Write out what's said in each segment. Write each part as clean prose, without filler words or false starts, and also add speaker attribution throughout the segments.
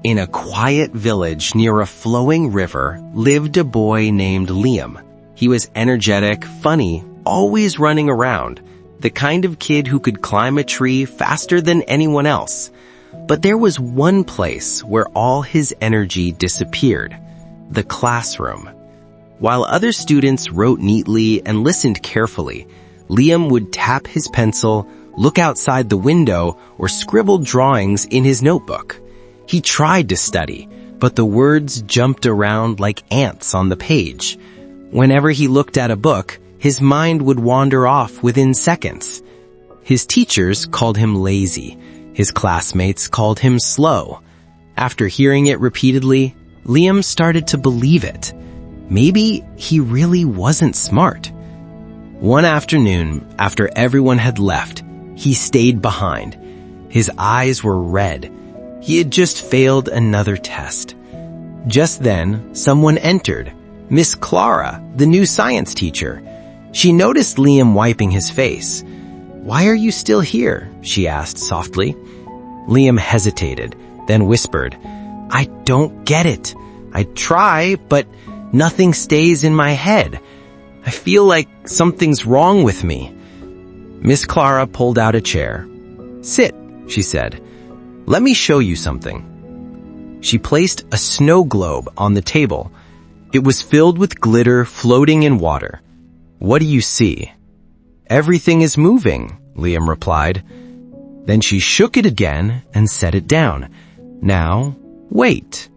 Speaker 1: In a quiet village near a flowing river lived a boy named Liam. He was energetic, funny, always running around, the kind of kid who could climb a tree faster than anyone else. But there was one place where all his energy disappeared: the classroom. While other students wrote neatly and listened carefully, Liam would tap his pencil, look outside the window, or scribble drawings in his notebook. He tried to study, but the words jumped around like ants on the page. Whenever he looked at a book, his mind would wander off within seconds. His teachers called him lazy. His classmates called him slow. After hearing it repeatedly, Liam started to believe it. Maybe he really wasn't smart. One afternoon, after everyone had left, he stayed behind. His eyes were red. He had just failed another test. Just then, someone entered. Miss Clara, the new science teacher. She noticed Liam wiping his face. "Why are you still here?" she asked softly. Liam hesitated, then whispered, "I don't get it. I try, but nothing stays in my head. I feel like something's wrong with me." Miss Clara pulled out a chair. "Sit," she said. "Let me show you something." She placed a snow globe on the table. It was filled with glitter floating in water. "What do you see?" "Everything is moving," Liam replied. Then she shook it again and set it down. "Now, wait."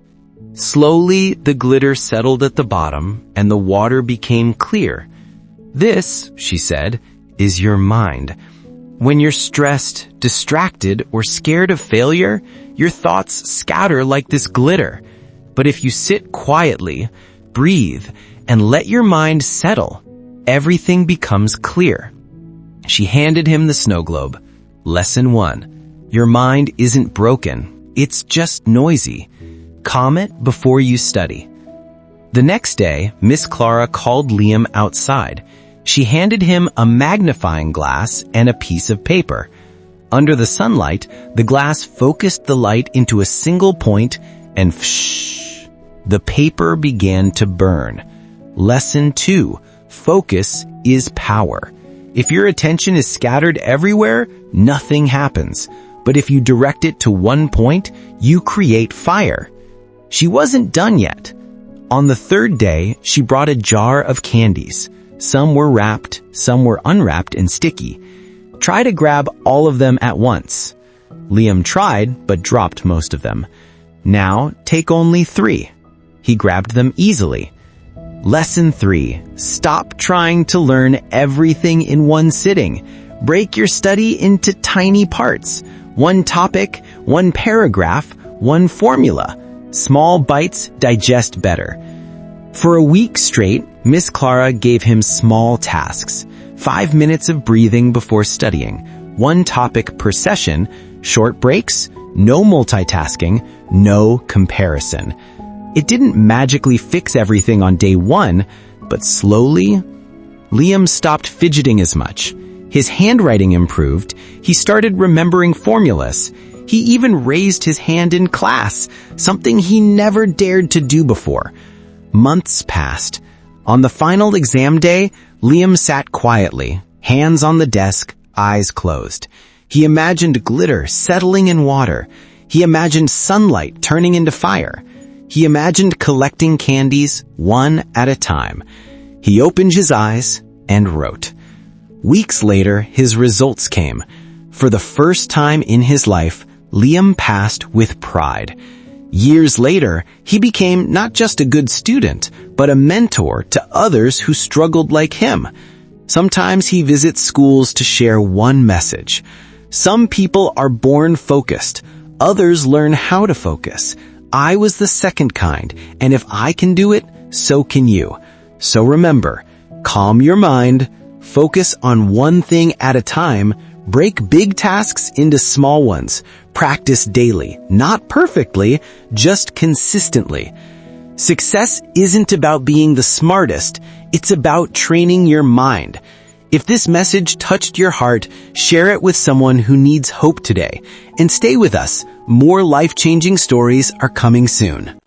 Speaker 1: Slowly, the glitter settled at the bottom and the water became clear. "This," she said, "is your mind. When you're stressed, distracted, or scared of failure, your thoughts scatter like this glitter. But if you sit quietly, breathe, and let your mind settle, everything becomes clear." She handed him the snow globe. Lesson 1. Your mind isn't broken. It's just noisy. Calm it before you study. The next day, Miss Clara called Liam outside. She handed him a magnifying glass and a piece of paper. Under the sunlight, the glass focused the light into a single point and whoosh, the paper began to burn. Lesson 2. Focus is power. If your attention is scattered everywhere, nothing happens. But if you direct it to one point, you create fire. She wasn't done yet. On the third day, she brought a jar of candies. Some were wrapped, some were unwrapped and sticky. Try to grab all of them at once. Liam tried, but dropped most of them. Now, take only 3. He grabbed them easily. Lesson 3. Stop trying to learn everything in one sitting. Break your study into tiny parts. One topic, one paragraph, one formula. Small bites digest better. For a week straight, Miss Clara gave him small tasks. 5 minutes of breathing before studying. 1 topic per session. Short breaks. No multitasking. No comparison. It didn't magically fix everything on day 1, but slowly, Liam stopped fidgeting as much. His handwriting improved. He started remembering formulas. He even raised his hand in class, something he never dared to do before. Months passed. On the final exam day, Liam sat quietly, hands on the desk, eyes closed. He imagined glitter settling in water. He imagined sunlight turning into fire. He imagined collecting candies one at a time. He opened his eyes and wrote. Weeks later, his results came. For the first time in his life, Liam passed with pride. Years later, he became not just a good student, but a mentor to others who struggled like him. Sometimes he visits schools to share one message. Some people are born focused. Others learn how to focus. I was the second kind, and if I can do it, so can you. So remember, calm your mind, focus on one thing at a time, break big tasks into small ones, practice daily, not perfectly, just consistently. Success isn't about being the smartest, it's about training your mind. If this message touched your heart, share it with someone who needs hope today. And stay with us. More life-changing stories are coming soon.